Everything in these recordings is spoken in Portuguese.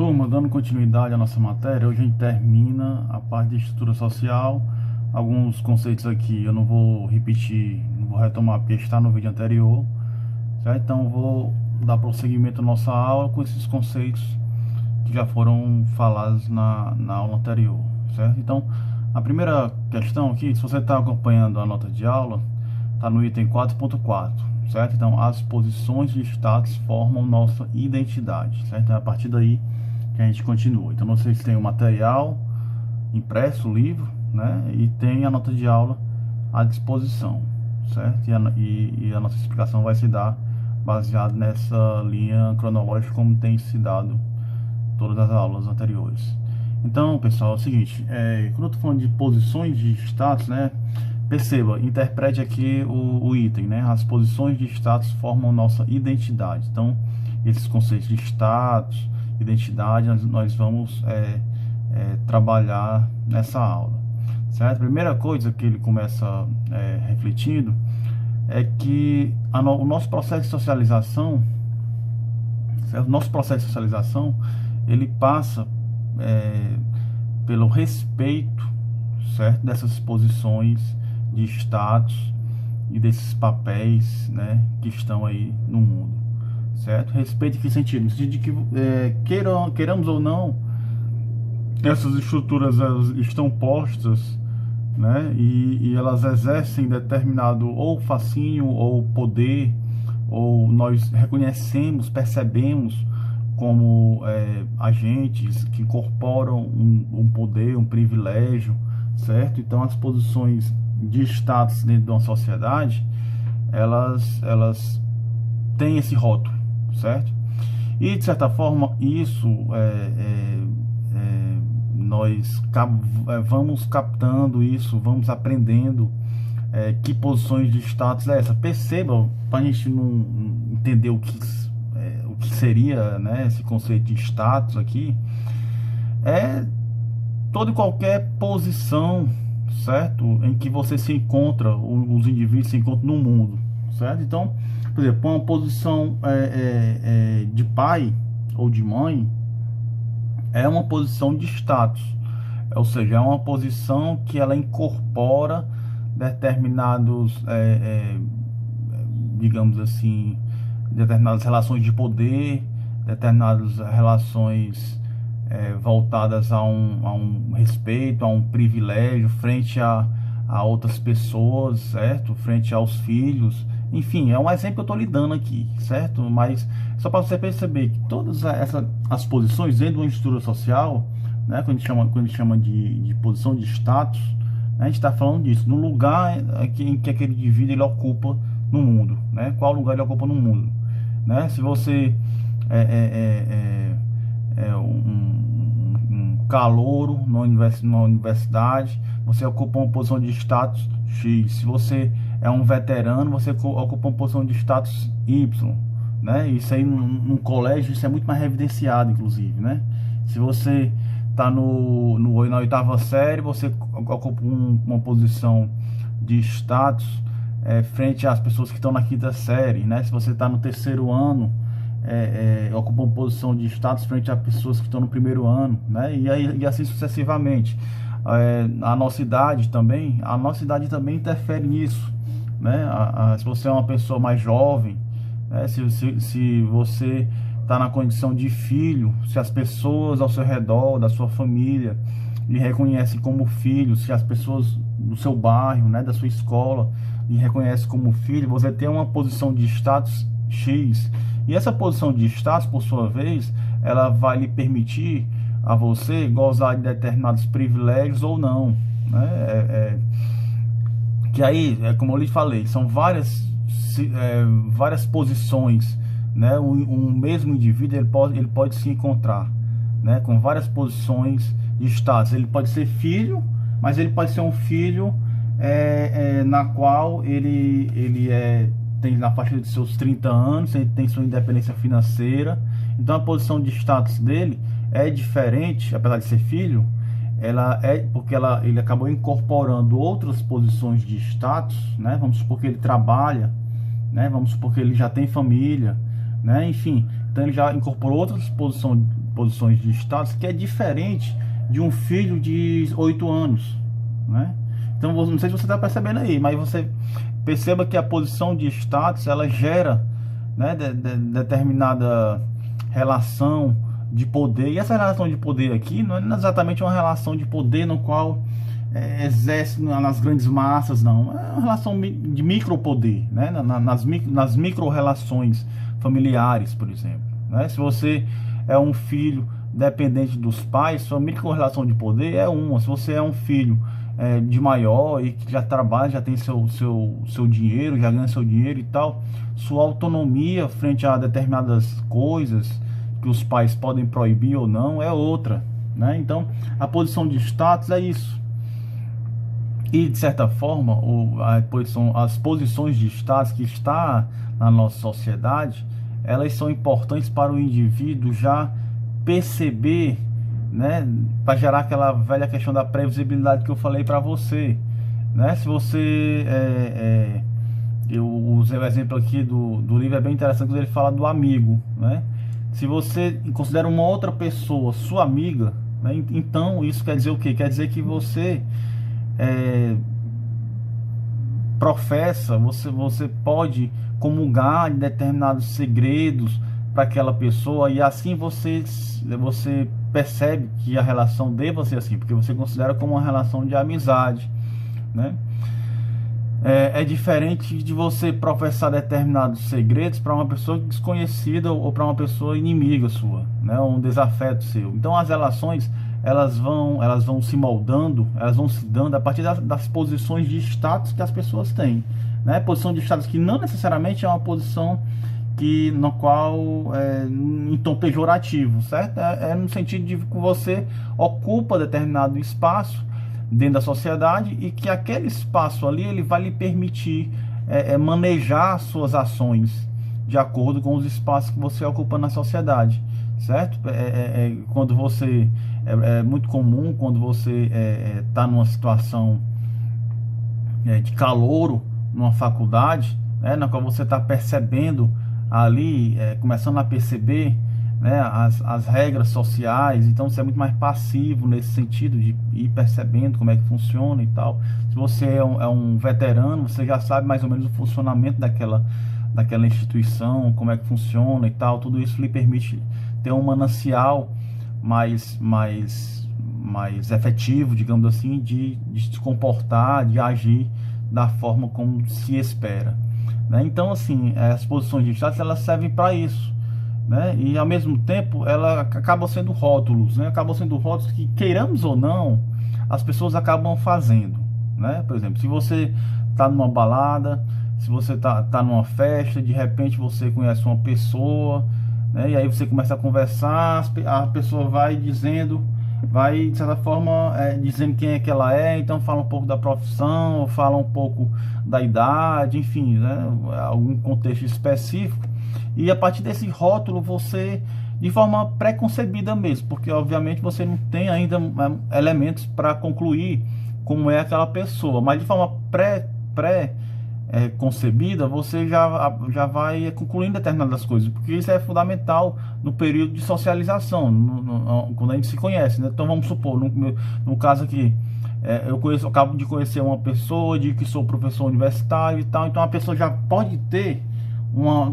Turma, dando continuidade à nossa matéria, hoje a gente termina a parte de estrutura social. Alguns conceitos aqui eu não vou repetir, não vou retomar porque está no vídeo anterior, certo? Então eu vou dar prosseguimento à nossa aula com esses conceitos que já foram falados na aula anterior, certo? Então, a primeira questão aqui, se você está acompanhando a nota de aula, está no item 4.4, certo? Então, as posições de status formam nossa identidade, certo? Então, a partir daí que a gente continua. Então, vocês têm o material impresso, o livro, né? E tem a nota de aula à disposição, certo? E a nossa explicação vai se dar baseado nessa linha cronológica como tem se dado todas as aulas anteriores. Então, pessoal, é o seguinte, quando eu estou falando de posições de status, né? Perceba, interprete aqui o item, né? As posições de status formam nossa identidade. Então, esses conceitos de status, identidade, nós vamos trabalhar nessa aula, certo? A primeira coisa que ele começa refletindo é que o nosso processo de socialização, certo? Nosso processo de socialização, ele passa pelo respeito, certo? Dessas posições de status e desses papéis, né, que estão aí no mundo, certo? Respeito em que sentido? No sentido de que queiramos ou não, essas estruturas elas estão postas, né, e elas exercem determinado ou fascínio ou poder, ou nós reconhecemos, percebemos como agentes que incorporam um poder, um privilégio, certo? Então as posições de status dentro de uma sociedade, elas têm esse rótulo, certo? E de certa forma isso nós vamos captando isso, vamos aprendendo que posições de status é essa. Perceba, para a gente não entender o que seria, né, esse conceito de status aqui, toda e qualquer posição, certo, em que você se encontra, os indivíduos se encontram no mundo, certo? Então, por exemplo, uma posição de pai ou de mãe é uma posição de status, ou seja, é uma posição que ela incorpora determinados, digamos assim, determinadas relações de poder, determinadas relações voltadas a um respeito, a um privilégio frente a outras pessoas, certo? Frente aos filhos. Enfim, é um exemplo que eu estou lhe dando aqui, certo? Mas só para você perceber que todas as posições dentro de uma estrutura social, né, quando a gente chama de posição de status, né, a gente está falando disso, no lugar em que aquele indivíduo ele ocupa no mundo, né? Qual lugar ele ocupa no mundo, né? Se você um calouro numa universidade, você ocupa uma posição de status X. Se você é um veterano, você ocupa uma posição de status Y, né? Isso aí num colégio, isso é muito mais evidenciado, inclusive, né? Se você está na 8ª série, você ocupa uma posição de status frente às pessoas que estão na 5ª série, né? Se você está no 3º ano, ocupa uma posição de status frente a pessoas que estão no 1º ano, né? E assim sucessivamente. A nossa idade também interfere nisso, né? Se você é uma pessoa mais jovem, né? Se você está na condição de filho, se as pessoas ao seu redor, da sua família, lhe reconhecem como filho, se as pessoas do seu bairro, né, da sua escola, lhe reconhecem como filho, você tem uma posição de status X. E essa posição de status, por sua vez, ela vai lhe permitir a você gozar de determinados privilégios ou não, né? Que aí, como eu lhe falei, são várias posições, né? Um mesmo indivíduo ele pode se encontrar, né, com várias posições de status. Ele pode ser filho, mas ele pode ser um filho na qual ele tem na faixa de seus 30 anos, ele tem sua independência financeira. Então a posição de status dele é diferente, apesar de ser filho, porque ele acabou incorporando outras posições de status, né? Vamos supor que ele trabalha, né? Vamos supor que ele já tem família, né? Enfim, então ele já incorporou outras posições de status que é diferente de um filho de 8 anos, né? Então, não sei se você está percebendo aí, mas você perceba que a posição de status, ela gera, né, determinada relação de poder. E essa relação de poder aqui não é exatamente uma relação de poder no qual exerce nas grandes massas, não. É uma relação de micropoder, né? Nas micro-relações familiares, por exemplo, né? Se você é um filho dependente dos pais, sua micro-relação de poder é uma. Se você é um filho de maior e que já trabalha, já tem seu dinheiro, já ganha seu dinheiro e tal, sua autonomia frente a determinadas coisas que os pais podem proibir ou não é outra, né? Então, a posição de status é isso. E, de certa forma, as posições de status que está na nossa sociedade, elas são importantes para o indivíduo já perceber, né, para gerar aquela velha questão da previsibilidade que eu falei para você, né? Se você eu usei o exemplo aqui do livro, é bem interessante quando ele fala do amigo, né? Se você considera uma outra pessoa sua amiga, né, então isso quer dizer o quê? Quer dizer que você professa, você pode comungar em determinados segredos para aquela pessoa, e assim você percebe que a relação deva ser assim, porque você considera como uma relação de amizade, né? É diferente de você professar determinados segredos para uma pessoa desconhecida ou para uma pessoa inimiga sua, né? Um desafeto seu. Então as relações elas vão se moldando, elas vão se dando a partir das posições de status que as pessoas têm, né? Posição de status que não necessariamente é uma posição no qual em tom pejorativo, certo? É no sentido de que você ocupa determinado espaço dentro da sociedade e que aquele espaço ali ele vai lhe permitir manejar suas ações de acordo com os espaços que você ocupa na sociedade, certo? Quando você é muito comum quando você está numa situação de calouro numa faculdade, né, na qual você está percebendo ali, começando a perceber, né, as regras sociais. Então você é muito mais passivo nesse sentido de ir percebendo como é que funciona e tal. Se você é um veterano, você já sabe mais ou menos o funcionamento daquela instituição, como é que funciona e tal. Tudo isso lhe permite ter um manancial mais efetivo, digamos assim, de se comportar, de agir da forma como se espera, né? Então, assim, as posições de status, elas servem para isso, né? E ao mesmo tempo ela acaba sendo rótulos, né? Acabam sendo rótulos que, queiramos ou não, as pessoas acabam fazendo, né? Por exemplo, se você está numa balada, se você tá numa festa, de repente você conhece uma pessoa, né? E aí você começa a conversar, a pessoa vai dizendo, de certa forma, dizendo quem é que ela é, então fala um pouco da profissão, ou fala um pouco da idade, enfim, né? Algum contexto específico. E a partir desse rótulo você, de forma pré-concebida mesmo, porque obviamente você não tem ainda elementos para concluir como é aquela pessoa, mas de forma concebida, você já vai concluindo determinadas coisas, porque isso é fundamental no período de socialização, quando a gente se conhece, né? Então vamos supor, no caso aqui, eu acabo de conhecer uma pessoa, de que sou professor universitário e tal, então a pessoa já pode ter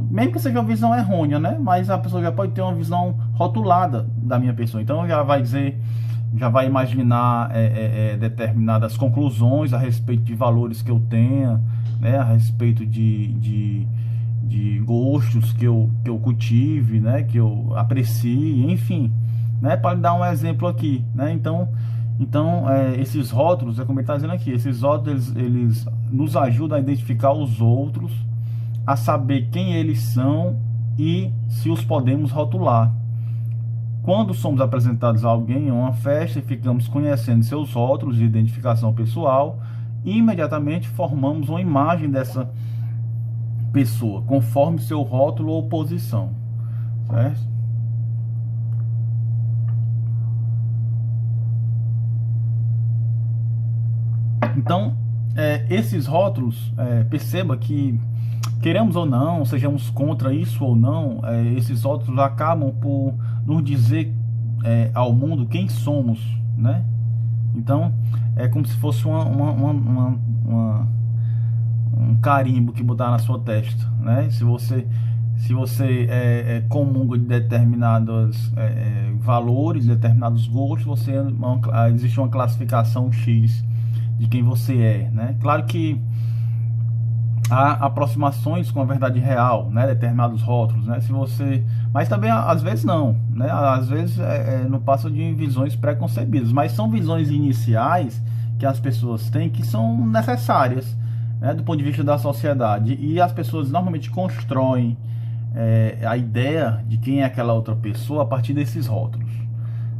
mesmo que seja uma visão errônea, né? Mas a pessoa já pode ter uma visão rotulada da minha pessoa, então já vai imaginar determinadas conclusões a respeito de valores que eu tenha, né, a respeito de gostos que eu cultive, né, que eu aprecie, enfim, né, para dar um exemplo aqui, né? Então esses rótulos, como ele está dizendo aqui, esses rótulos eles nos ajudam a identificar os outros, a saber quem eles são e se os podemos rotular. Quando somos apresentados a alguém em uma festa e ficamos conhecendo seus rótulos de identificação pessoal, imediatamente formamos uma imagem dessa pessoa, conforme seu rótulo ou posição, certo? Então, esses rótulos, perceba que, queremos ou não, sejamos contra isso ou não, esses rótulos acabam por nos dizer ao mundo quem somos, né? Então é como se fosse um carimbo que botar na sua testa, né? Se você comunga de determinados valores, determinados gostos, existe uma classificação X de quem você é, né? Claro que há aproximações com a verdade real, né? Determinados rótulos, né? Mas também às vezes não, né? Às vezes não passa de visões preconcebidas, mas são visões iniciais que as pessoas têm que são necessárias, né? Do ponto de vista da sociedade, e as pessoas normalmente constroem a ideia de quem é aquela outra pessoa a partir desses rótulos,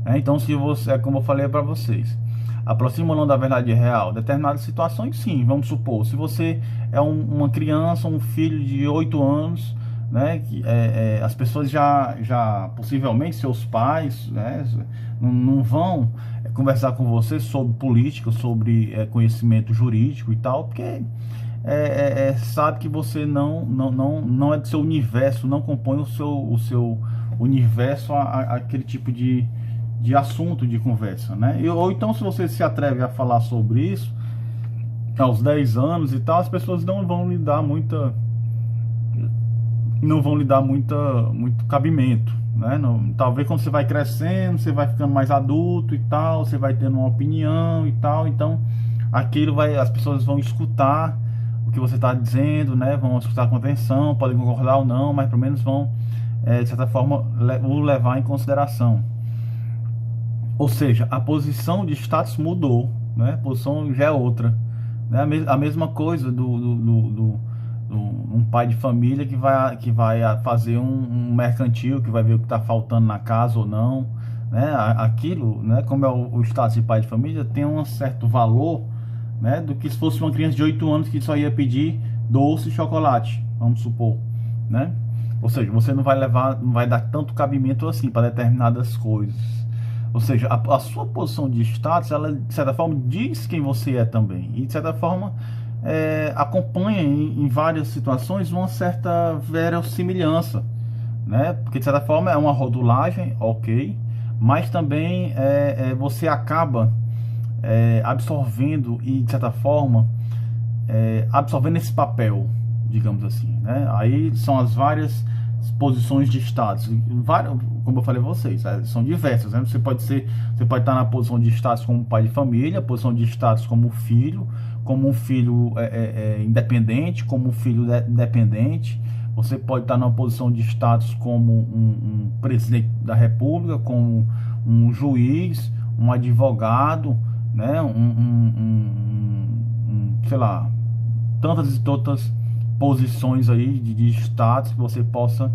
né? Então, se você, como eu falei para vocês, aproxima ou não da verdade real, determinadas situações, sim, vamos supor, se você é uma criança, um filho de 8 anos, né, que as pessoas já possivelmente seus pais, né, não vão conversar com você sobre política, sobre conhecimento jurídico e tal, porque sabe que você não é do seu universo, não compõe o seu universo aquele tipo de assunto de conversa, né? Ou então, se você se atreve a falar sobre isso aos 10 anos e tal, as pessoas não vão lhe dar muito cabimento, né? Talvez quando você vai crescendo, você vai ficando mais adulto e tal, você vai tendo uma opinião e tal, então as pessoas vão escutar o que você está dizendo, né? Vão escutar com atenção, podem concordar ou não, mas pelo menos vão, de certa forma, o levar em consideração. Ou seja, a posição de status mudou, né? A posição já é outra, né? A mesma coisa um pai de família que vai fazer um mercantil, que vai ver o que está faltando na casa ou não, né? Aquilo, né? Como é o status de pai de família, tem um certo valor, né? Do que se fosse uma criança de 8 anos que só ia pedir doce e chocolate, vamos supor, né? Ou seja, você não vai dar tanto cabimento assim para determinadas coisas. Ou seja, a sua posição de status, ela de certa forma diz quem você é também, e de certa forma acompanha em várias situações uma certa verossimilhança, né? Porque de certa forma é uma rodulagem, ok, mas também você acaba absorvendo e de certa forma absorvendo esse papel, digamos assim, né? Aí são as várias posições de status, como eu falei a vocês, são diversas, né? Você pode estar na posição de status como pai de família, posição de status como um filho independente, como um filho dependente. Você pode estar numa posição de status como um presidente da república, como um juiz, um advogado, né? Sei lá, tantas e tantas posições aí de status que você possa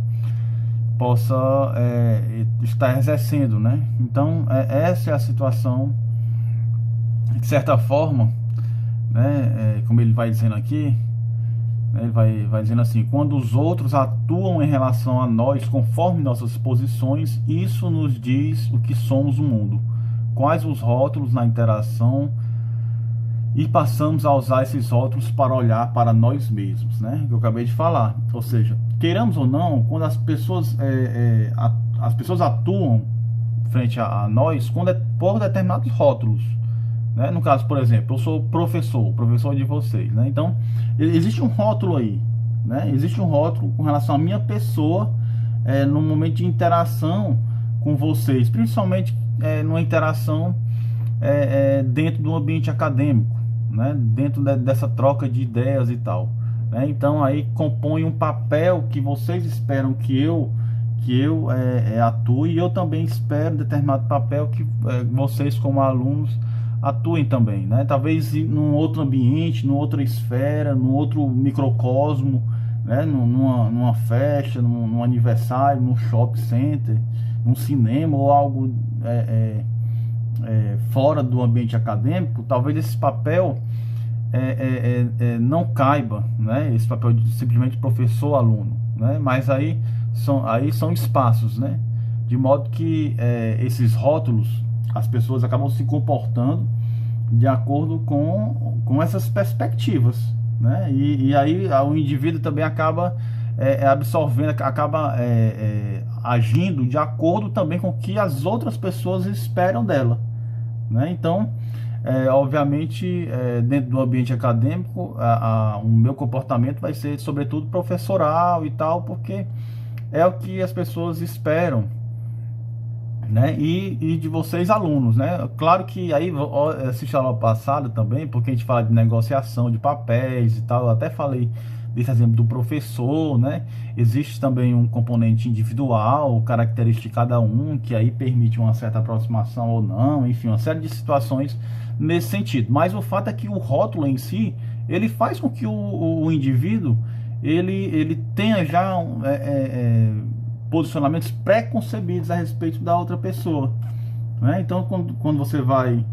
estar exercendo, né? Então essa é a situação, de certa forma, né? Como ele vai dizendo aqui, né? Ele vai dizendo assim: quando os outros atuam em relação a nós conforme nossas posições, isso nos diz o que somos no mundo, quais os rótulos na interação, e passamos a usar esses rótulos para olhar para nós mesmos, né? Que eu acabei de falar. Ou seja, queiramos ou não, quando as pessoas atuam frente a nós por determinados rótulos, né? No caso, por exemplo, eu sou professor de vocês, né? Então existe um rótulo aí, né? Existe um rótulo com relação à minha pessoa no momento de interação com vocês, principalmente numa interação dentro do ambiente acadêmico, né? Dentro dessa troca de ideias e tal, né? Então aí compõe um papel que vocês esperam que eu atue, e eu também espero determinado papel que vocês como alunos atuem também, né? Talvez num outro ambiente, numa outra esfera, num outro microcosmo, né? Numa festa, num aniversário, num shopping center, num cinema ou algo fora do ambiente acadêmico. Talvez esse papel não caiba, né? Esse papel de simplesmente professor-aluno, né? Mas aí são espaços, né? De modo que esses rótulos, as pessoas acabam se comportando de acordo com essas perspectivas, né? E aí o indivíduo também acaba absorvendo, acaba agindo de acordo também com o que as outras pessoas esperam dela, né? Então, obviamente, dentro do ambiente acadêmico, o meu comportamento vai ser, sobretudo, professoral e tal, porque é o que as pessoas esperam, né? E de vocês, alunos, né? Claro que aí, assisti a aula passada também, porque a gente fala de negociação de papéis e tal, eu até falei desse exemplo do professor, né? Existe também um componente individual, característica de cada um, que aí permite uma certa aproximação ou não, enfim, uma série de situações nesse sentido. Mas o fato é que o rótulo em si, ele faz com que o indivíduo, ele tenha já posicionamentos pré-concebidos a respeito da outra pessoa, né? Então, quando você vai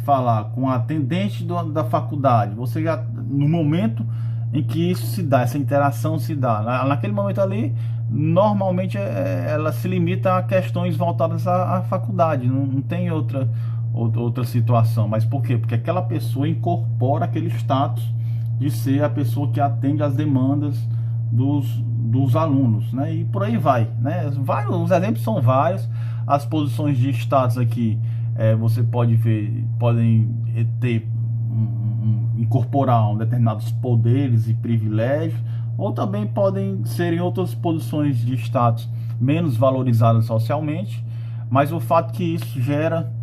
falar com a atendente da faculdade, você já, no momento em que isso se dá, essa interação se dá, naquele momento ali, normalmente ela se limita a questões voltadas à faculdade, não tem outra situação. Mas por quê? Porque aquela pessoa incorpora aquele status de ser a pessoa que atende às demandas dos alunos, né? E por aí vai, né? Os exemplos são vários. As posições de status aqui, você pode ver, podem ter incorporar determinados poderes e privilégios, ou também podem ser em outras posições de status menos valorizadas socialmente, mas o fato que isso gera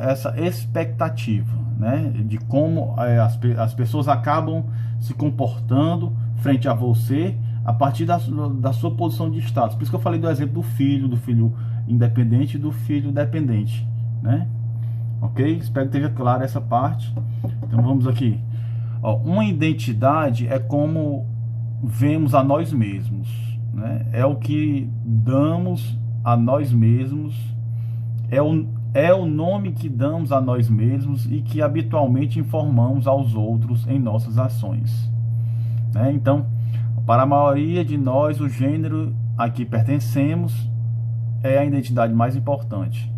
essa expectativa, né, de como as pessoas acabam se comportando frente a você a partir da sua posição de status. Por isso que eu falei do exemplo do filho independente e do filho dependente, né? Ok? Espero que esteja clara essa parte. Então vamos aqui. Uma identidade é como vemos a nós mesmos, né? É o que damos a nós mesmos, é o nome que damos a nós mesmos e que habitualmente informamos aos outros em nossas ações, né? Então, para a maioria de nós, o gênero a que pertencemos é a identidade mais importante.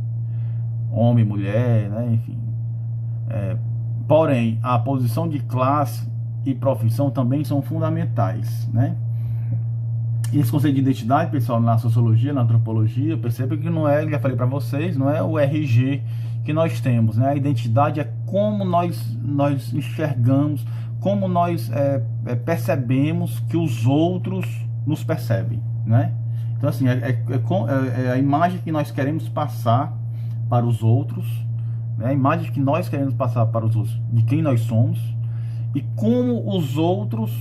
Homem, mulher, né? Enfim. Porém, a posição de classe e profissão também são fundamentais, né? E esse conceito de identidade, pessoal, na sociologia, na antropologia, perceba que não é, já falei para vocês, não é o RG que nós temos, né? A identidade é como nós enxergamos, como nós percebemos que os outros nos percebem, né? Então, assim, é a imagem que nós queremos passar para os outros, né? A imagem que nós queremos passar para os outros de quem nós somos e como os outros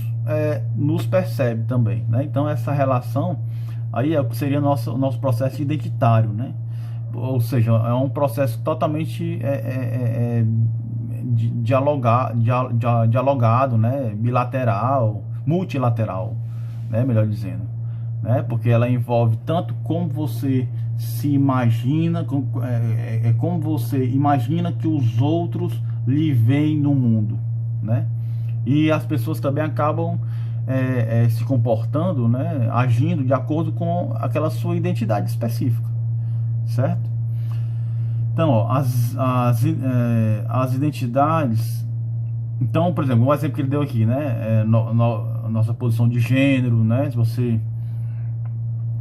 nos percebem também, né? Então, essa relação aí é o que seria nosso processo identitário, né? Ou seja, é um processo totalmente dialogado, né? Bilateral, multilateral, né? Melhor dizendo, né? Porque ela envolve tanto como você se imagina, como você imagina que os outros lhe veem no mundo, né? E as pessoas também acabam se comportando, né? Agindo de acordo com aquela sua identidade específica, certo? Então, as identidades. Então, por exemplo, um exemplo que ele deu aqui, né? Nossa posição de gênero, né? Se você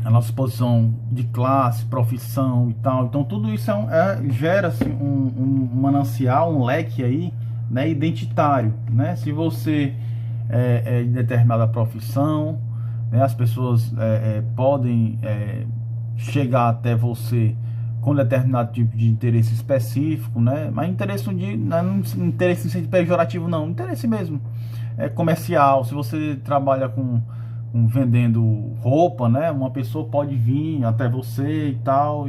a nossa posição de classe, profissão e tal. Então tudo isso gera-se um manancial, um leque aí, né, identitário, né? Se você é de determinada profissão, né, as pessoas podem chegar até você com determinado tipo de interesse específico, né? Mas interesse não interesse em sentido pejorativo, não, interesse mesmo comercial. Se você trabalha com vendendo roupa, né? Uma pessoa pode vir até você e tal,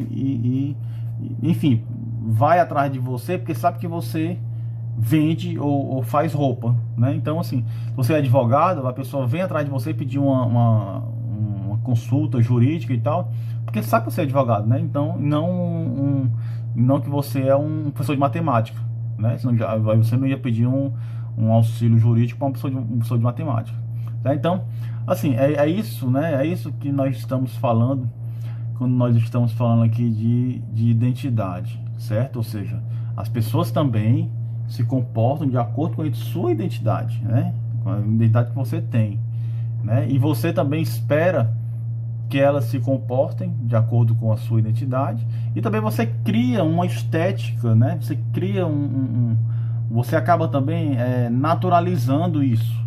enfim, vai atrás de você porque sabe que você vende ou faz roupa, né? Então, assim, se você é advogado, a pessoa vem atrás de você pedir uma consulta jurídica e tal, porque sabe que você é advogado, né? Então, não que você é um professor de matemática, né? Senão você não ia pedir um auxílio jurídico para um professor de matemática, tá? Então, assim, é isso, né? É isso que nós estamos falando quando nós estamos falando aqui de identidade, certo? Ou seja, as pessoas também se comportam de acordo com a sua identidade, né? Com a identidade que você tem, né? E você também espera que elas se comportem de acordo com a sua identidade, e também você cria uma estética, né? Você cria você acaba também naturalizando isso,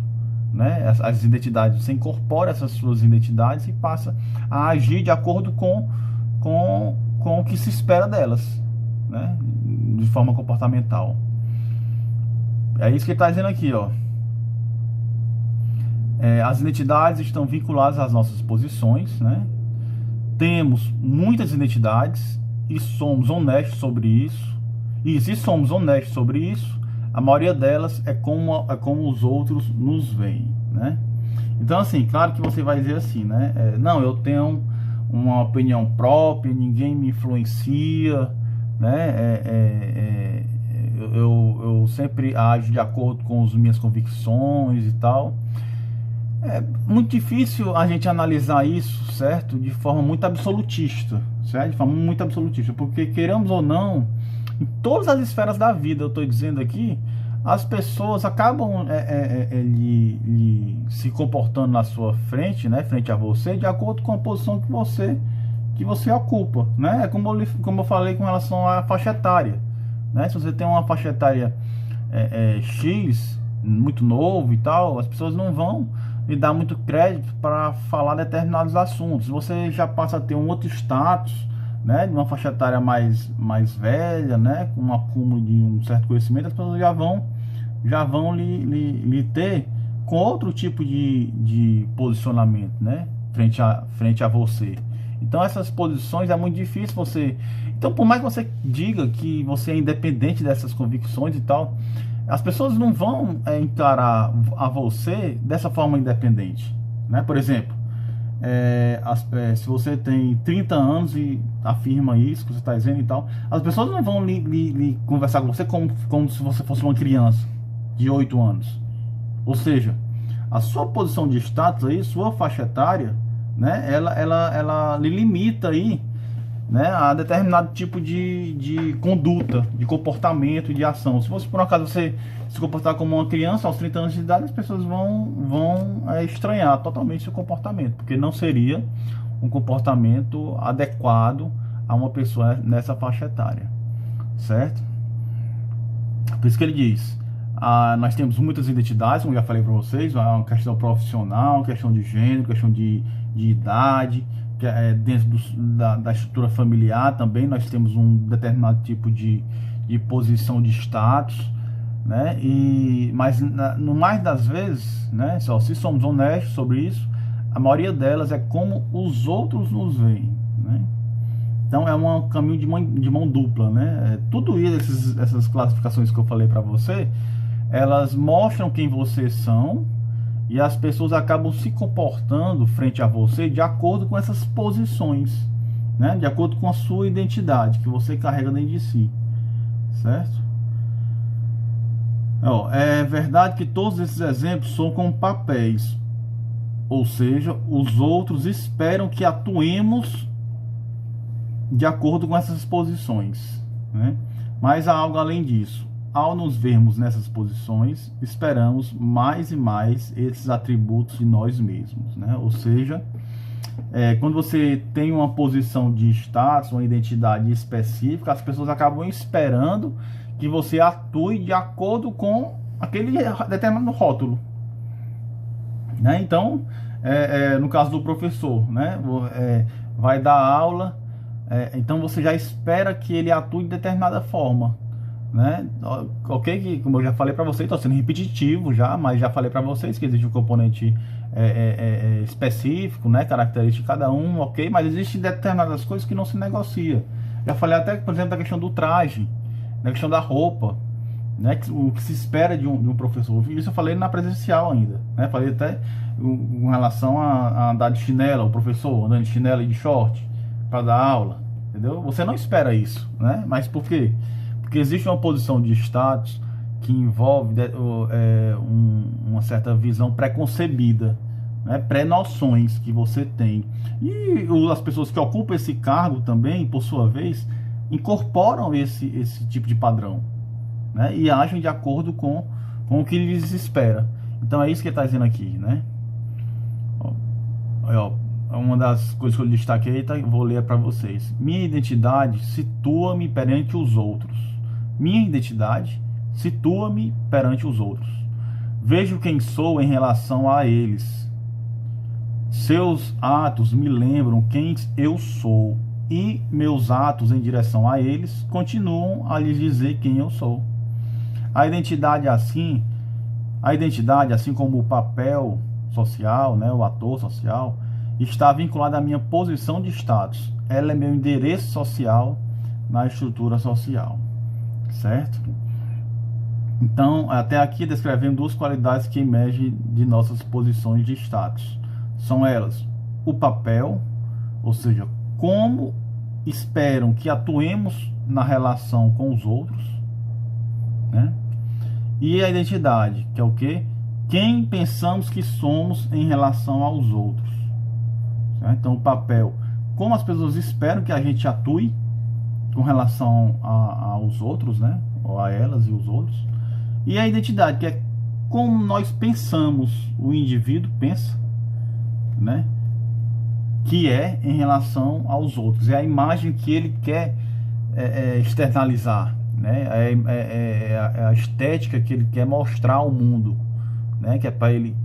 né? As identidades, você incorpora essas suas identidades e passa a agir de acordo com o que se espera delas, né? De forma comportamental. É isso que ele está dizendo aqui, ó. As identidades estão vinculadas às nossas posições, né? Temos muitas identidades e somos honestos sobre isso. E se somos honestos sobre isso, a maioria delas é como os outros nos veem, né? Então, assim, claro que você vai dizer assim, né? Não, eu tenho uma opinião própria, ninguém me influencia, né? Eu sempre ajo de acordo com as minhas convicções e tal. É muito difícil a gente analisar isso, certo? De forma muito absolutista, certo? De forma muito absolutista, porque queremos ou não, em todas as esferas da vida, eu estou dizendo aqui, as pessoas acabam se comportando na sua frente, né? Frente a você, de acordo com a posição que você ocupa, né? É como eu falei com relação à faixa etária, né? Se você tem uma faixa etária X, muito novo e tal, as pessoas não vão lhe dar muito crédito para falar determinados assuntos. Você já passa a ter um outro status, né, de uma faixa etária mais velha, né, com um acúmulo de um certo conhecimento, as pessoas já vão lhe ter com outro tipo de posicionamento, né, frente a você. Então essas posições é muito difícil você... Então, por mais que você diga que você é independente dessas convicções e tal, as pessoas não vão encarar a você dessa forma independente, né? Por exemplo, se você tem 30 anos e afirma isso que você está dizendo e tal, as pessoas não vão lhe conversar com você como se você fosse uma criança de 8 anos. Ou seja, a sua posição de status aí, sua faixa etária, né? Ela lhe limita aí, né, a determinado tipo de conduta, de comportamento, de ação. Se fosse por um acaso você se comportar como uma criança aos 30 anos de idade, as pessoas vão estranhar totalmente seu comportamento, porque não seria um comportamento adequado a uma pessoa nessa faixa etária, certo? Por isso que ele diz, nós temos muitas identidades, como já falei para vocês, uma questão profissional, questão de gênero, questão de idade, dentro da estrutura familiar também nós temos um determinado tipo de posição de status, né? Mas no mais das vezes, né, se somos honestos sobre isso, a maioria delas é como os outros nos veem, né? Então é um caminho de mão dupla, né? Tudo isso, essas classificações que eu falei para você, elas mostram quem vocês são, e as pessoas acabam se comportando frente a você de acordo com essas posições, né? De acordo com a sua identidade que você carrega dentro de si, certo? É verdade que todos esses exemplos são como papéis, ou seja, os outros esperam que atuemos de acordo com essas posições, né? Mas há algo além disso. Ao nos vermos nessas posições, esperamos mais e mais esses atributos de nós mesmos, né? Ou seja, quando você tem uma posição de status, uma identidade específica, as pessoas acabam esperando que você atue de acordo com aquele determinado rótulo, né? Então, no caso do professor, né? Vai dar aula, então você já espera que ele atue de determinada forma, né? Ok, que como eu já falei para vocês, estou sendo repetitivo já, mas já falei para vocês que existe um componente específico, né, característico de cada um, ok, mas existem determinadas coisas que não se negocia. Já falei até, por exemplo, da questão do traje, da questão da roupa, né, o que se espera de um professor. Isso eu falei na presencial ainda, né? Falei até com relação a andar de chinelo, o professor andando de chinelo e de short para dar aula, entendeu? Você não espera isso, né? Mas por quê? Porque existe uma posição de status que envolve uma certa visão preconcebida, né? Pré-noções que você tem. E as pessoas que ocupam esse cargo também, por sua vez, incorporam esse tipo de padrão, né? E agem de acordo com o que lhes espera. Então é isso que ele está dizendo aqui, né? uma das coisas que eu destaquei, tá? Vou ler para vocês. Minha identidade situa-me perante os outros. Minha identidade situa-me perante os outros. Vejo quem sou em relação a eles. Seus atos me lembram quem eu sou, e meus atos em direção a eles continuam a lhes dizer quem eu sou. A identidade, assim como o papel social, né, o ator social, está vinculada à minha posição de status. Ela é meu endereço social na estrutura social, certo? Então, até aqui descrevendo duas qualidades que emergem de nossas posições de status. São elas o papel, ou seja, como esperam que atuemos na relação com os outros, né? E a identidade, que é o quê? Quem pensamos que somos em relação aos outros. Certo? Então, o papel, como as pessoas esperam que a gente atue com relação aos outros, né? Ou a elas e os outros. E a identidade, que é como nós pensamos, o indivíduo pensa, né? Que é em relação aos outros. É a imagem que ele quer externalizar, né? É a estética que ele quer mostrar ao mundo, né? Que é para ele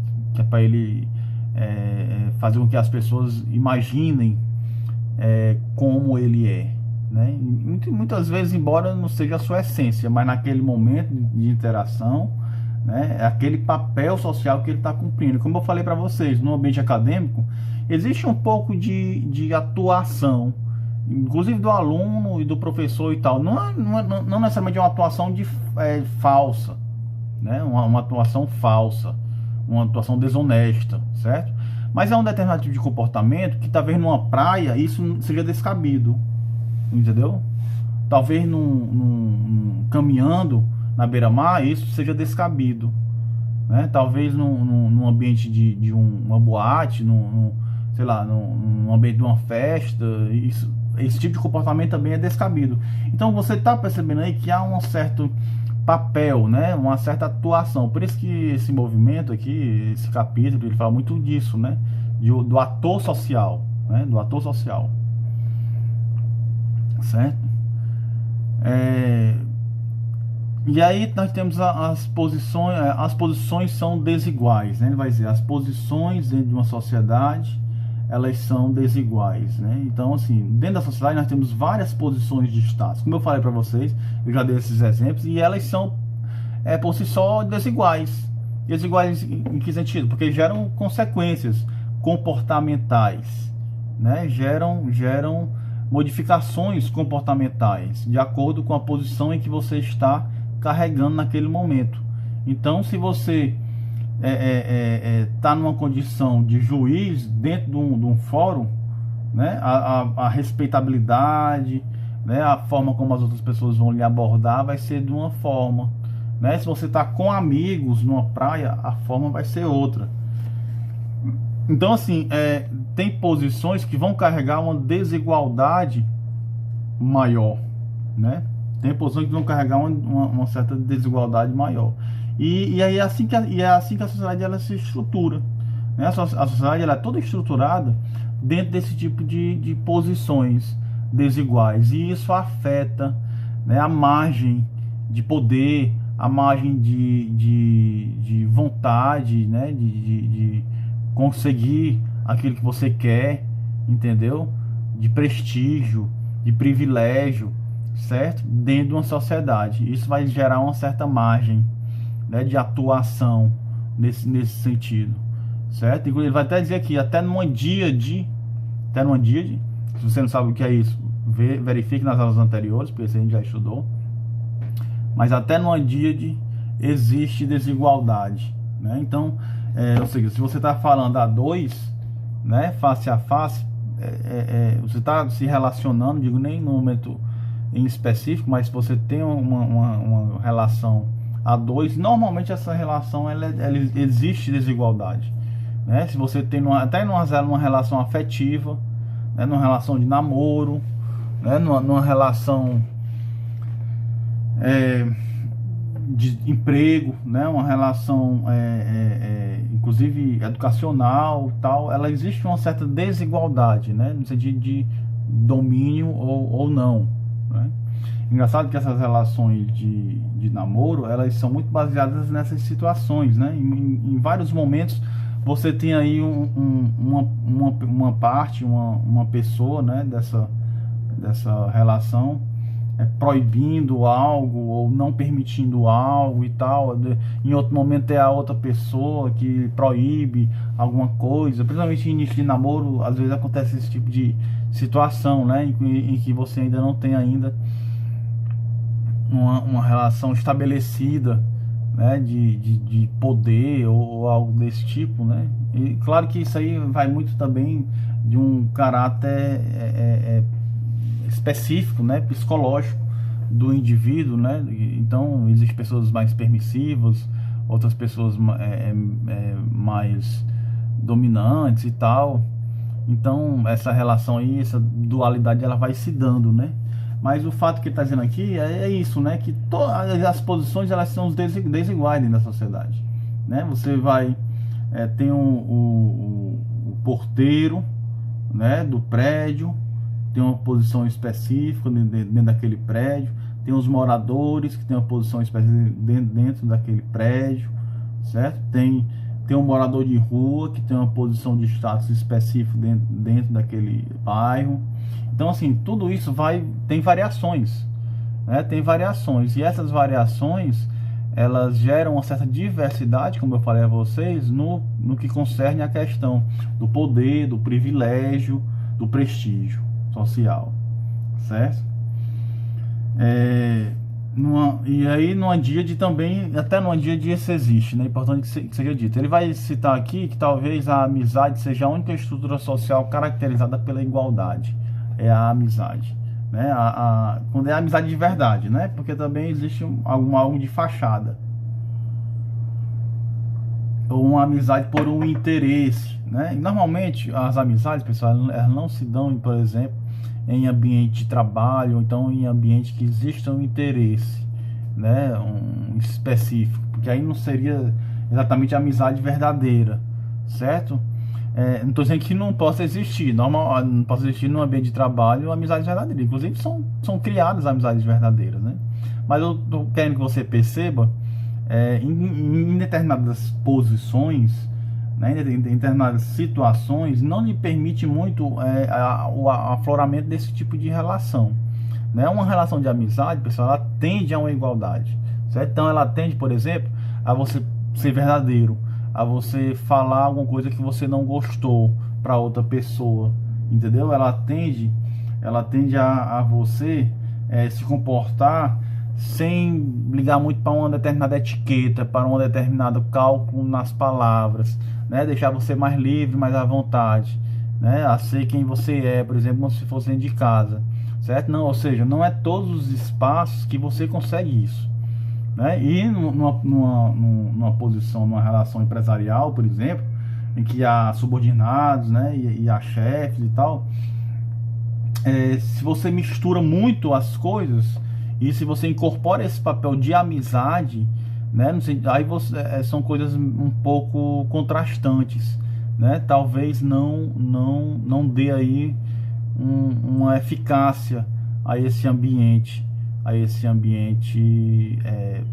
fazer com que as pessoas imaginem como ele é, né? Muitas vezes, embora não seja a sua essência, mas naquele momento de interação, né, é aquele papel social que ele está cumprindo. Como eu falei para vocês, no ambiente acadêmico existe um pouco de atuação, inclusive do aluno e do professor e tal. Não necessariamente uma atuação falsa, né? Uma atuação falsa, uma atuação desonesta, certo? Mas é um determinado tipo de comportamento que talvez numa praia isso seja descabido, entendeu? Talvez caminhando na beira-mar isso seja descabido, né? Talvez num ambiente de uma boate, sei lá, num ambiente de uma festa, esse tipo de comportamento também é descabido. Então você está percebendo aí que há um certo papel, né? Uma certa atuação. Por isso que esse movimento aqui, esse capítulo, ele fala muito disso, né? Do ator social, né? Do ator social, certo? E aí nós temos as posições são desiguais, né? Ele vai dizer, as posições dentro de uma sociedade, elas são desiguais, né? Então, assim, dentro da sociedade nós temos várias posições de status. Como eu falei para vocês, eu já dei esses exemplos, e elas são, por si só, desiguais. Desiguais em que sentido? Porque geram consequências comportamentais, né? Geram modificações comportamentais, de acordo com a posição em que você está carregando naquele momento. Então, se você está numa condição de juiz dentro de um fórum, né, a respeitabilidade, né, a forma como as outras pessoas vão lhe abordar vai ser de uma forma, né? Se você está com amigos numa praia, a forma vai ser outra. Então, assim, tem posições que vão carregar uma desigualdade maior, né? Tem posições que vão carregar uma certa desigualdade maior. E aí é assim que a sociedade ela se estrutura, né? A sociedade ela é toda estruturada dentro desse tipo de posições desiguais. E isso afeta, né, a margem de poder, a margem de vontade, né, de conseguir aquilo que você quer, entendeu? De prestígio, de privilégio, certo? Dentro de uma sociedade. Isso vai gerar uma certa margem, né, de atuação nesse sentido, certo? Ele vai até dizer aqui, até numa díade, se você não sabe o que é isso, verifique nas aulas anteriores, porque isso a gente já estudou. Mas até numa díade existe desigualdade, né? Então, ou seja, se você está falando a dois, né, face a face, você está se relacionando, digo nem no momento em específico, mas se você tem uma relação a dois, normalmente essa relação ela existe desigualdade, né? Se você tem até numa relação afetiva, né, numa relação de namoro, né, numa relação de emprego, né, uma relação inclusive educacional, tal, ela existe uma certa desigualdade, né, no sentido de domínio ou não, né? Engraçado que essas relações de namoro, elas são muito baseadas nessas situações, né? Em vários momentos você tem aí uma parte, uma pessoa, né, dessa relação proibindo algo ou não permitindo algo e tal. Em outro momento é a outra pessoa que proíbe alguma coisa. Principalmente no início de namoro, às vezes acontece esse tipo de situação, né, em que você ainda não tem ainda uma relação estabelecida, né, de poder ou algo desse tipo, né? E claro que isso aí vai muito também de um caráter específico, né, psicológico do indivíduo, né? Então existem pessoas mais permissivas, outras pessoas mais dominantes e tal. Então essa relação aí, essa dualidade, ela vai se dando, né? Mas o fato que ele está dizendo aqui é isso, né? Que todas as posições, elas são desiguais dentro da sociedade, né? Você vai tem o porteiro, né, do prédio, tem uma posição específica dentro daquele prédio, tem os moradores que tem uma posição específica dentro daquele prédio, certo? Tem um morador de rua que tem uma posição de status específico dentro daquele bairro. Então, assim, tudo isso tem variações, né? Tem variações, e essas variações, elas geram uma certa diversidade, como eu falei a vocês, no que concerne a questão do poder, do privilégio, do prestígio social, certo? E aí numa díade também, até numa díade isso existe, né? Importante que seja dito. Ele vai citar aqui que talvez a amizade seja a única estrutura social caracterizada pela igualdade. É a amizade, né? Quando é a amizade de verdade, né? Porque também existe algo de fachada, ou uma amizade por um interesse, né? E normalmente as amizades, pessoal, elas não se dão, por exemplo, em ambiente de trabalho, ou então em ambiente que exista um interesse, né, um específico, porque aí não seria exatamente a amizade verdadeira, certo? Não estou dizendo que não possa existir, não possa existir no ambiente de trabalho amizades verdadeiras, inclusive são criadas amizades verdadeiras, né? Mas eu estou querendo que você perceba, em determinadas posições, né, em determinadas situações, não lhe permite muito o afloramento desse tipo de relação, né? Uma relação de amizade, pessoal, ela tende a uma igualdade, certo? Então ela tende, por exemplo, a você ser verdadeiro, a você falar alguma coisa que você não gostou para outra pessoa, entendeu? Ela tende a você se comportar sem ligar muito para uma determinada etiqueta, para um determinado cálculo nas palavras, né? Deixar você mais livre, mais à vontade, né? A ser quem você é, por exemplo, como se fosse dentro de casa, certo? Não, ou seja, não é todos os espaços que você consegue isso, né? E numa posição, numa relação empresarial, por exemplo, em que há subordinados, né, e há chefes e tal, se você mistura muito as coisas, e se você incorpora esse papel de amizade, né, aí são coisas um pouco contrastantes, né? Talvez não dê aí uma eficácia a esse ambiente,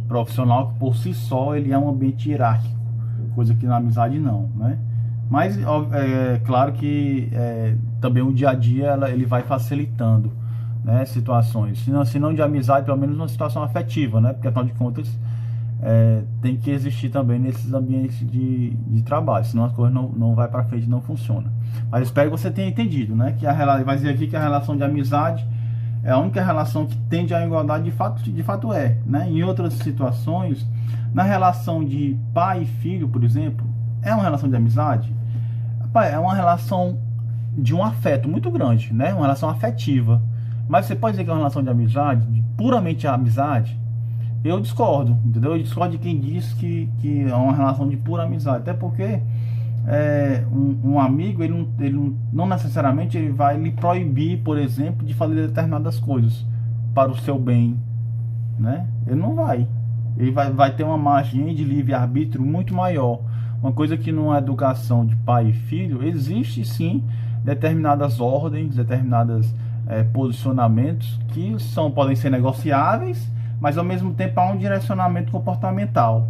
profissional, que por si só ele é um ambiente hierárquico, coisa que na amizade não, né? Mas claro que também o dia a dia ele vai facilitando, né, situações, se não de amizade, pelo menos uma situação afetiva, né? Porque afinal de contas tem que existir também nesses ambientes de trabalho, senão as coisas não vai para frente, não funciona. Mas espero que você tenha entendido, né? Que vai dizer aqui que a relação de amizade é a única relação que tende à igualdade, de fato é, né? Em outras situações, na relação de pai e filho, por exemplo, é uma relação de amizade? É uma relação de um afeto muito grande, né? Uma relação afetiva. Mas você pode dizer que é uma relação de amizade, puramente amizade? Eu discordo, entendeu? Eu discordo de quem diz que é uma relação de pura amizade. Até porque um amigo, ele não necessariamente ele vai lhe proibir, por exemplo, de fazer determinadas coisas para o seu bem, né? Ele não vai, ele vai ter uma margem de livre-arbítrio muito maior. Uma coisa que numa educação de pai e filho, existe sim determinadas ordens, determinados posicionamentos que podem ser negociáveis, mas ao mesmo tempo há um direcionamento comportamental,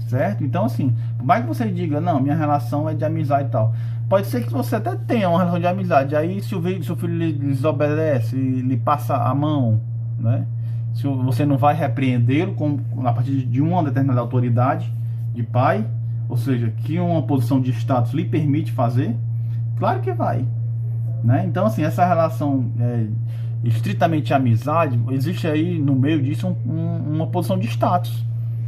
certo? Então assim, por mais que você diga, não, minha relação é de amizade e tal, pode ser que você até tenha uma relação de amizade, aí se o filho lhe desobedece, lhe passa a mão, né? Se você não vai repreendê-lo a partir de uma determinada autoridade de pai, ou seja, que uma posição de status lhe permite fazer, claro que vai, né? Então assim, essa relação estritamente amizade, existe aí no meio disso uma posição de status,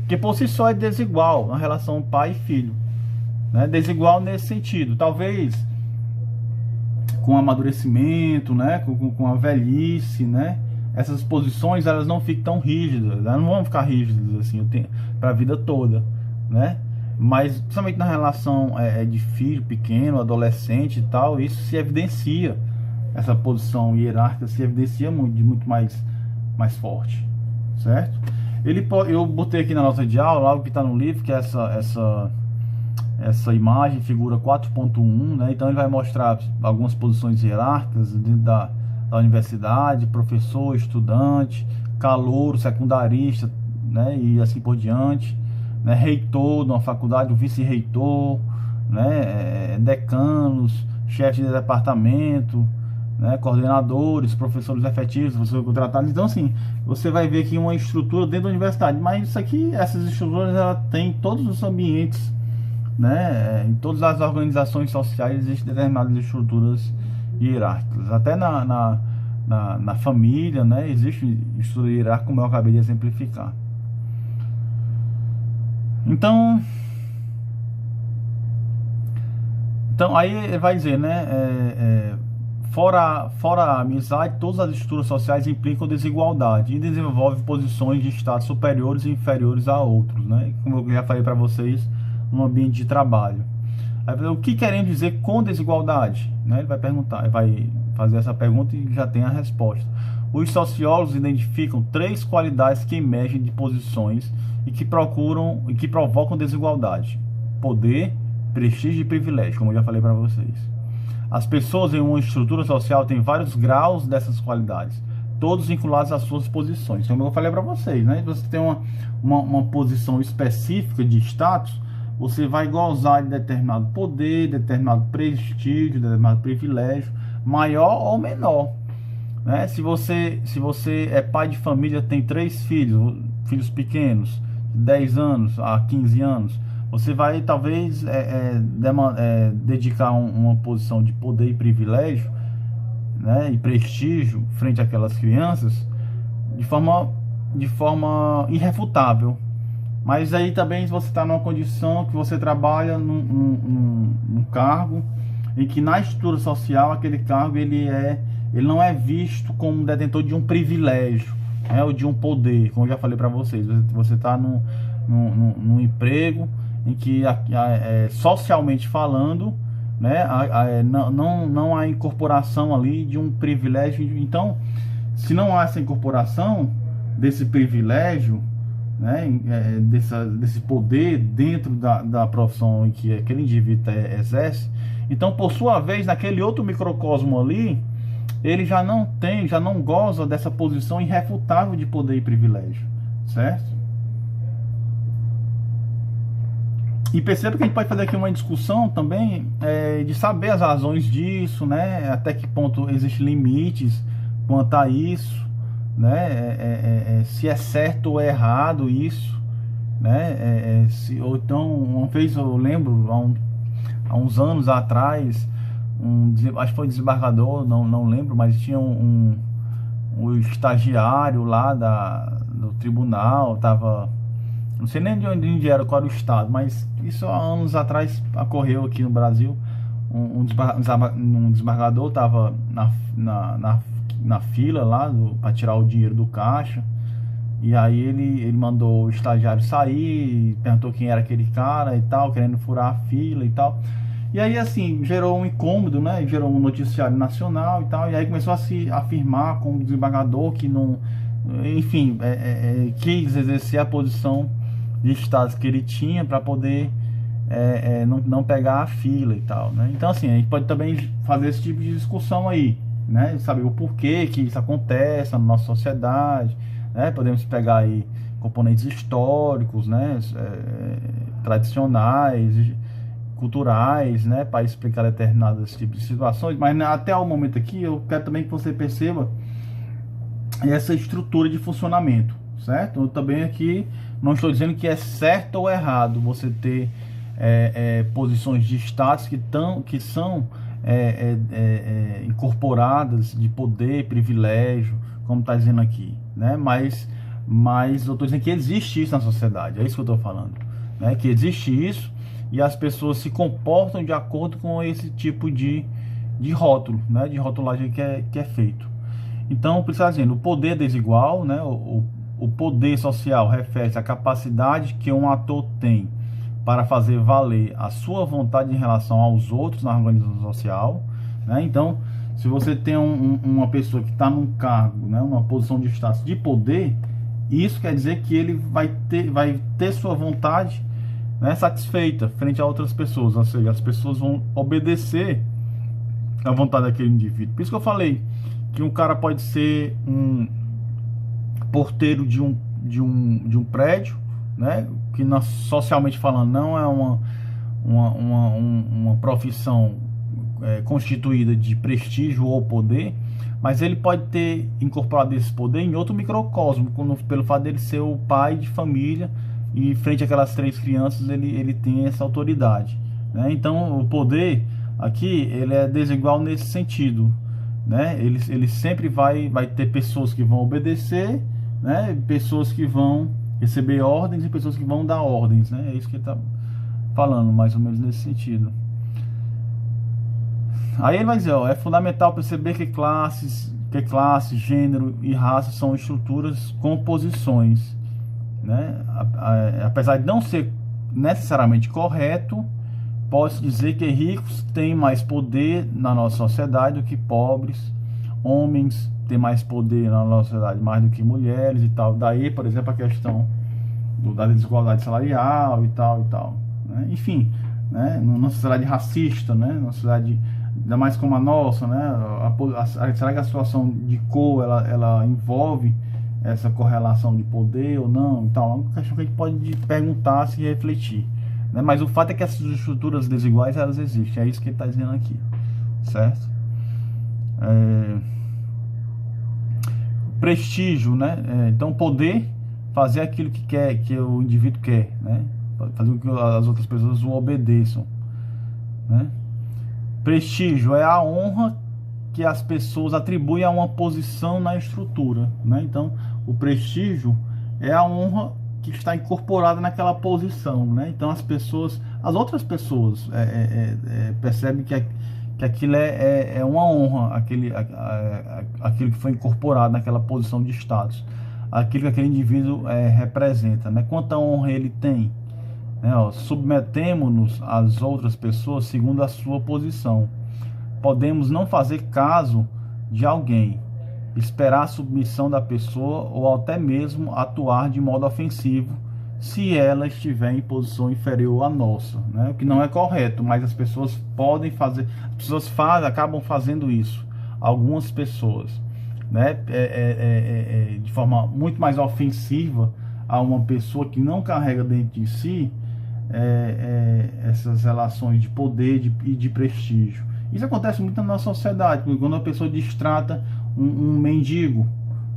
que por si só é desigual na relação pai e filho, né? Desigual nesse sentido, talvez com amadurecimento, né? com a velhice, né? Essas posições elas não ficam tão rígidas, elas não vão ficar rígidas assim para a vida toda, né? Mas principalmente na relação de filho pequeno, adolescente e tal, isso se evidencia, essa posição hierárquica se evidencia muito mais forte, certo? Eu botei aqui na nota de aula algo que está no livro, que é essa imagem, figura 4.1, né? Então ele vai mostrar algumas posições hierárquicas dentro da universidade, professor, estudante, calouro, secundarista, né? E assim por diante, né? Reitor de uma faculdade, o vice-reitor, né? Decanos, chefes de departamento, né? Coordenadores, professores efetivos, professores contratados. Então assim, você vai ver aqui uma estrutura dentro da universidade, mas isso aqui, essas estruturas, ela tem em todos os ambientes, né? Em todas as organizações sociais existem determinadas estruturas hierárquicas, até na família, né? Existe estrutura hierárquica, como eu acabei de exemplificar. Então aí ele vai dizer, né? Fora a amizade, todas as estruturas sociais implicam desigualdade e desenvolvem posições de status superiores e inferiores a outros, né? Como eu já falei para vocês, no ambiente de trabalho. Aí, o que queremos dizer com desigualdade? Né? Ele vai perguntar, vai fazer essa pergunta e já tem a resposta. Os sociólogos identificam 3 qualidades que emergem de posições e que provocam desigualdade: poder, prestígio e privilégio, como eu já falei para vocês. As pessoas em uma estrutura social têm vários graus dessas qualidades, todos vinculados às suas posições. Como eu falei para vocês, né? Você tem uma posição específica de status, você vai gozar de determinado poder, determinado prestígio, determinado privilégio, maior ou menor, né? Se você é pai de família, tem 3 filhos pequenos, de 10 anos a 15 anos, você vai talvez dedicar uma posição de poder e privilégio, né, e prestígio frente àquelas crianças de forma irrefutável. Mas aí também você está numa condição que você trabalha num cargo em que na estrutura social aquele cargo ele não é visto como detentor de um privilégio, né, ou de um poder, como eu já falei para vocês. Você está num emprego em que socialmente falando, né, não há incorporação ali de um privilégio. Então, se não há essa incorporação desse privilégio, né, desse poder dentro da profissão em que aquele indivíduo exerce, então por sua vez naquele outro microcosmo ali ele já não goza dessa posição irrefutável de poder e privilégio, certo? E perceba que a gente pode fazer aqui uma discussão também de saber as razões disso, né? Até que ponto existem limites quanto a isso, né? Se é certo ou errado isso, né? Ou então, uma vez eu lembro, há uns anos atrás, acho que foi desembargador, não lembro, mas tinha um estagiário lá do tribunal, não sei nem de onde era, qual era o estado, mas isso há anos atrás ocorreu aqui no Brasil. Um desembargador estava na fila lá para tirar o dinheiro do caixa, e aí ele mandou o estagiário sair, perguntou quem era aquele cara e tal, querendo furar a fila e tal. E aí assim, gerou um incômodo, né? Gerou um noticiário nacional e tal, e aí começou a se afirmar como desembargador que enfim, quis exercer a posição de status que ele tinha para poder não pegar a fila e tal, né? Então, assim, a gente pode também fazer esse tipo de discussão aí, né? Saber o porquê que isso acontece na nossa sociedade, né? Podemos pegar aí componentes históricos, né? Tradicionais, culturais, né? Para explicar determinados tipos de situações, mas até o momento aqui eu quero também que você perceba essa estrutura de funcionamento, certo? Eu também aqui não estou dizendo que é certo ou errado você ter posições de status que são incorporadas de poder, privilégio, como está dizendo aqui, né? Mas eu estou dizendo que existe isso na sociedade, é isso que eu estou falando, né? Que existe isso e as pessoas se comportam de acordo com esse tipo de rótulo, né? De rotulagem que é feito. Então, por isso dizendo, o poder desigual, né? O poder social refere-se à capacidade que um ator tem para fazer valer a sua vontade em relação aos outros na organização social, né? Então, se você tem uma pessoa que está num cargo, né, uma posição de status de poder, isso quer dizer que ele vai ter sua vontade, né, satisfeita frente a outras pessoas, ou seja, as pessoas vão obedecer à vontade daquele indivíduo. Por isso que eu falei que um cara pode ser um porteiro de um prédio, né, que socialmente falando não é uma profissão constituída de prestígio ou poder, mas ele pode ter incorporado esse poder em outro microcosmo, pelo fato dele ser o pai de família e frente àquelas 3 crianças ele tem essa autoridade, né? Então o poder aqui ele é desigual nesse sentido, né? Ele sempre vai ter pessoas que vão obedecer, né? Pessoas que vão receber ordens e pessoas que vão dar ordens, né? É isso que ele está falando, mais ou menos nesse sentido. Aí ele vai dizer, ó, é fundamental perceber que classe, gênero e raça são estruturas com posições, né? Apesar de não ser necessariamente correto, pode-se dizer que ricos têm mais poder na nossa sociedade do que pobres, homens têm mais poder na nossa sociedade mais do que mulheres e tal. Daí, por exemplo, a questão da desigualdade salarial e tal, né? Enfim, né? Numa sociedade racista, né? Numa sociedade ainda mais como a nossa, né? Será que a situação de cor ela envolve essa correlação de poder ou não? Então, é uma questão que a gente pode perguntar, se refletir, né? Mas o fato é que essas estruturas desiguais elas existem, é isso que ele está dizendo aqui, certo? Prestígio, né? Então, poder fazer aquilo que o indivíduo quer, né? Fazer com que as outras pessoas o obedeçam, né? Prestígio é a honra que as pessoas atribuem a uma posição na estrutura, né? Então, o prestígio é a honra que está incorporada naquela posição, né? Então, as outras pessoas percebem que aquilo é uma honra, aquilo que foi incorporado naquela posição de status, aquilo que aquele indivíduo representa, né? Quanta honra ele tem, né? Submetemo-nos às outras pessoas segundo a sua posição. Podemos não fazer caso de alguém, esperar a submissão da pessoa ou até mesmo atuar de modo ofensivo se ela estiver em posição inferior à nossa, né? O que não é correto, mas as pessoas podem fazer, acabam fazendo isso, algumas pessoas, né? De forma muito mais ofensiva a uma pessoa que não carrega dentro de si essas relações de poder e de prestígio. Isso acontece muito na nossa sociedade, quando a pessoa destrata um mendigo,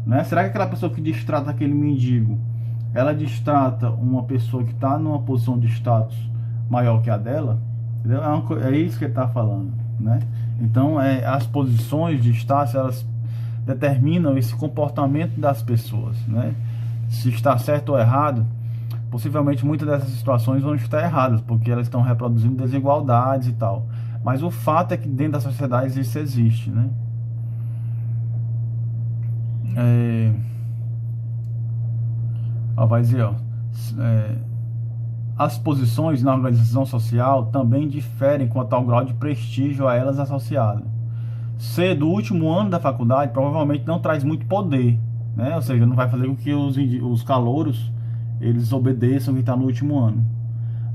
né? Será que aquela pessoa que destrata aquele mendigo, ela destrata uma pessoa que está numa posição de status maior que a dela? Entendeu? É isso que ele está falando, né? Então, as posições de status, elas determinam esse comportamento das pessoas, né? Se está certo ou errado, possivelmente muitas dessas situações vão estar erradas, porque elas estão reproduzindo desigualdades e tal. Mas o fato é que dentro da sociedade isso existe, né? Vai dizer, as posições na organização social também diferem quanto ao grau de prestígio a elas associado. Ser do último ano da faculdade provavelmente não traz muito poder, né? Ou seja, não vai fazer com que os calouros eles obedeçam o que está no último ano.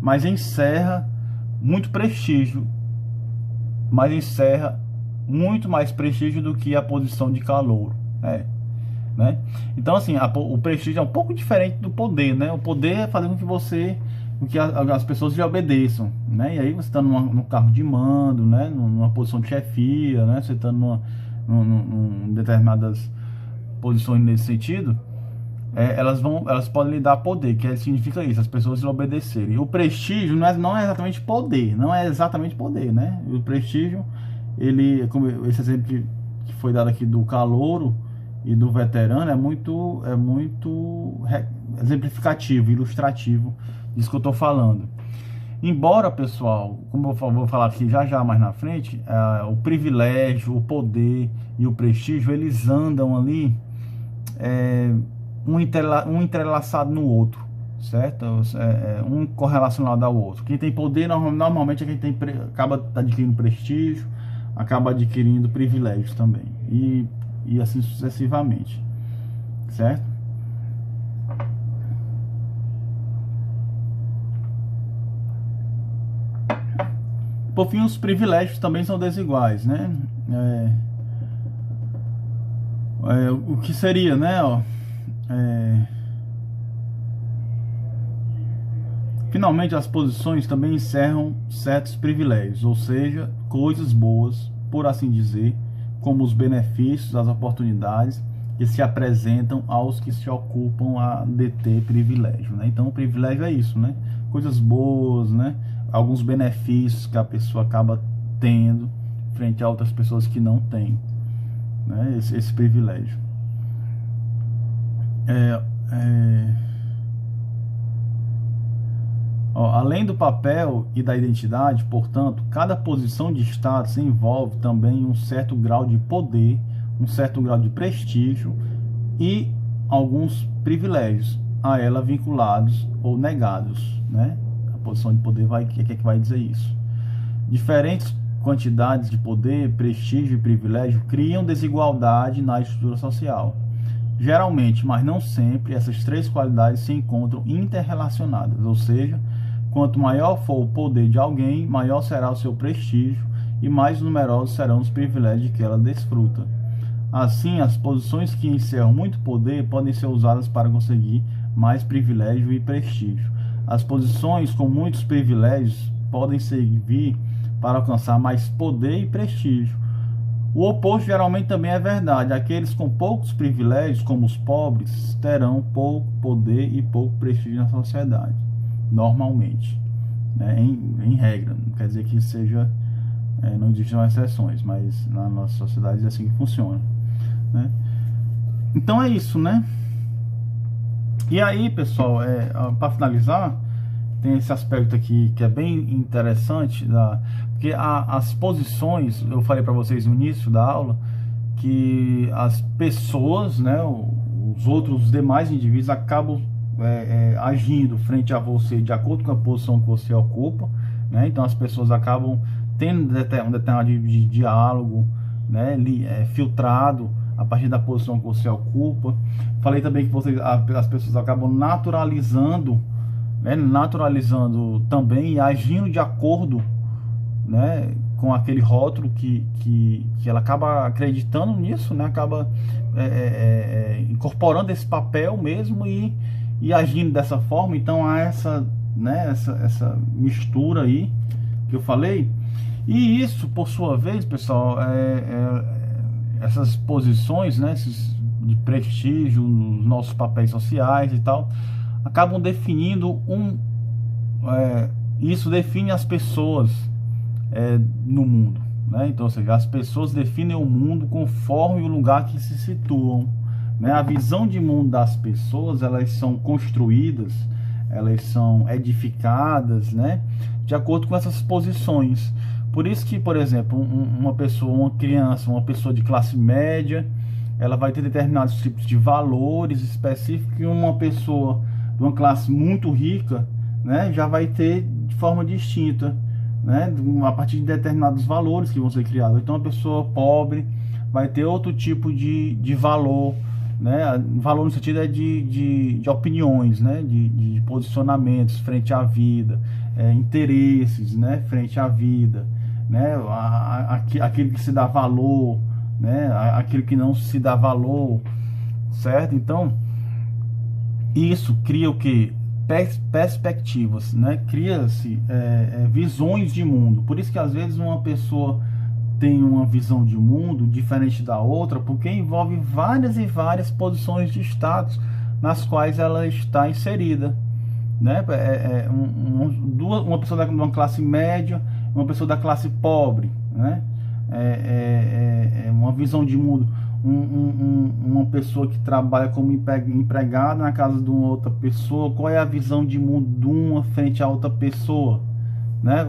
Mas encerra muito prestígio, mas encerra muito mais prestígio do que a posição de calouro, né? Então, assim, o prestígio é um pouco diferente do poder, né? O poder é fazer com que as pessoas lhe obedeçam, né? E aí você está num cargo de mando, né? Numa posição de chefia, né? Você está em determinadas posições nesse sentido, elas podem lhe dar poder, que significa isso, as pessoas lhe obedecerem. O prestígio não é exatamente poder, né? O prestígio, como esse exemplo que foi dado aqui do calouro e do veterano, é muito exemplificativo, ilustrativo disso que eu estou falando. Embora, pessoal, como eu vou falar aqui já mais na frente, o privilégio, o poder e o prestígio, eles andam ali um entrelaçado no outro, certo? Um correlacionado ao outro. Quem tem poder normalmente é quem acaba adquirindo prestígio, acaba adquirindo privilégios também, e assim sucessivamente, certo? Por fim, os privilégios também são desiguais, né? O que seria, né? Finalmente, as posições também encerram certos privilégios, ou seja, coisas boas, por assim dizer, como os benefícios, as oportunidades que se apresentam aos que se ocupam a deter privilégio, né? Então, o privilégio é isso, né? Coisas boas, né? Alguns benefícios que a pessoa acaba tendo frente a outras pessoas que não têm, né? Esse privilégio. Além do papel e da identidade, portanto, cada posição de status envolve também um certo grau de poder, um certo grau de prestígio e alguns privilégios a ela vinculados ou negados, né? A posição de poder que vai dizer isso. Diferentes quantidades de poder, prestígio e privilégio criam desigualdade na estrutura social. Geralmente, mas não sempre, essas três qualidades se encontram interrelacionadas, ou seja, quanto maior for o poder de alguém, maior será o seu prestígio e mais numerosos serão os privilégios que ela desfruta. Assim, as posições que encerram muito poder podem ser usadas para conseguir mais privilégio e prestígio. As posições com muitos privilégios podem servir para alcançar mais poder e prestígio. O oposto geralmente também é verdade. Aqueles com poucos privilégios, como os pobres, terão pouco poder e pouco prestígio na sociedade, normalmente, né? Em regra. Não quer dizer que seja, não existam exceções, mas na nossa sociedade é assim que funciona, né? Então é isso, né? E aí, pessoal, para finalizar, tem esse aspecto aqui que é bem interessante, porque as posições, eu falei para vocês no início da aula, que as pessoas, né, os demais indivíduos acabam agindo frente a você de acordo com a posição que você ocupa, né? Então as pessoas acabam tendo um determinado de diálogo, né, filtrado a partir da posição que você ocupa. Falei também que as pessoas acabam naturalizando também e agindo de acordo, né, com aquele rótulo que ela acaba acreditando nisso, né, acaba incorporando esse papel mesmo e agindo dessa forma. Então há essa mistura aí que eu falei, e isso, por sua vez, pessoal, essas posições, né, de prestígio nos nossos papéis sociais e tal, acabam definindo isso define as pessoas no mundo, né? Então, ou seja, as pessoas definem o mundo conforme o lugar que se situam, né? A visão de mundo das pessoas, elas são construídas, elas são edificadas, né, de acordo com essas posições. Por isso que, por exemplo, uma criança, uma pessoa de classe média, ela vai ter determinados tipos de valores específicos, e uma pessoa de uma classe muito rica, né, já vai ter de forma distinta, né, a partir de determinados valores que vão ser criados. Então, a pessoa pobre vai ter outro tipo de valor, né, Valor no sentido de opiniões, né? De posicionamentos frente à vida, interesses, né? Frente à vida, né? Aquilo que se dá valor, né? Aquilo que não se dá valor, certo? Então, isso cria o que? Perspectivas, né? Cria-se visões de mundo. Por isso que às vezes uma pessoa tem uma visão de mundo diferente da outra, porque envolve várias e várias posições de status nas quais ela está inserida, né? Uma pessoa de uma classe média, uma pessoa da classe pobre, né? Uma visão de mundo. Uma pessoa que trabalha como empregado na casa de uma outra pessoa, qual é a visão de mundo de uma frente a outra pessoa, né?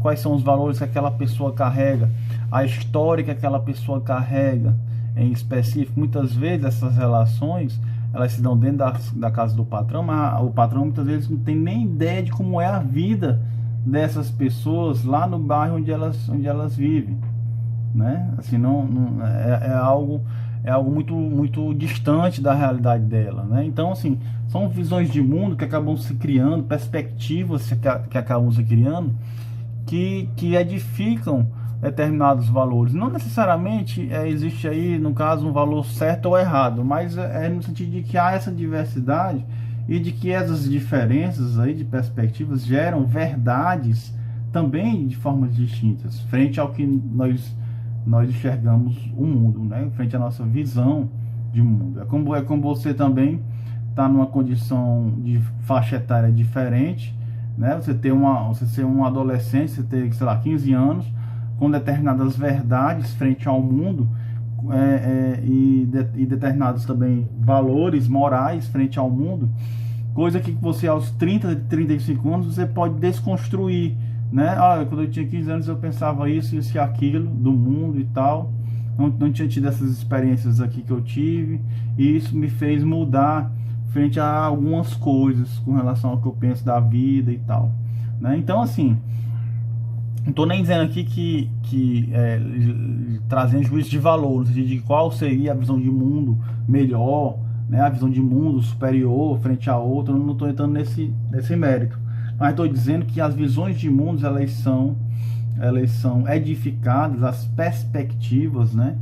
Quais são os valores que aquela pessoa carrega, a história que aquela pessoa carrega em específico. Muitas vezes essas relações elas se dão dentro da casa do patrão, mas o patrão muitas vezes não tem nem ideia de como é a vida dessas pessoas lá no bairro onde elas vivem, né? Assim, é algo muito distante da realidade dela, né? Então, assim, são visões de mundo que acabam se criando, perspectivas que acabam se criando, que edificam determinados valores. Não necessariamente existe aí, no caso, um valor certo ou errado, mas no sentido de que há essa diversidade e de que essas diferenças aí de perspectivas geram verdades também de formas distintas, frente ao que nós enxergamos o mundo, né? Frente à nossa visão de mundo. É como você também está numa condição de faixa etária diferente, né? Você ser um adolescente, você ter, sei lá, 15 anos, com determinadas verdades frente ao mundo, e determinados também valores morais frente ao mundo, coisa que você aos 30, 35 anos você pode desconstruir, né? Quando eu tinha 15 anos eu pensava isso e aquilo do mundo e tal, não tinha tido essas experiências aqui que eu tive, e isso me fez mudar frente a algumas coisas com relação ao que eu penso da vida e tal, né? Então, assim, não estou nem dizendo aqui que trazendo juízo de valor, no sentido de qual seria a visão de mundo melhor, né? A visão de mundo superior frente a outra. Eu não estou entrando nesse mérito, mas estou dizendo que as visões de mundos elas são edificadas, as perspectivas, né?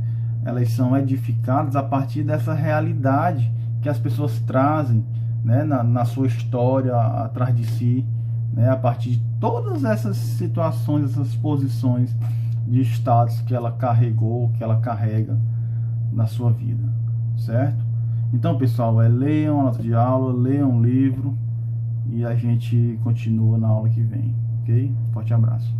Elas são edificadas a partir dessa realidade que as pessoas trazem, né? na sua história atrás de si, né? A partir de todas essas situações, essas posições de status que ela carregou, que ela carrega na sua vida, certo? Então, pessoal, leiam a nota de aula, leiam um livro, e a gente continua na aula que vem, ok? Forte abraço.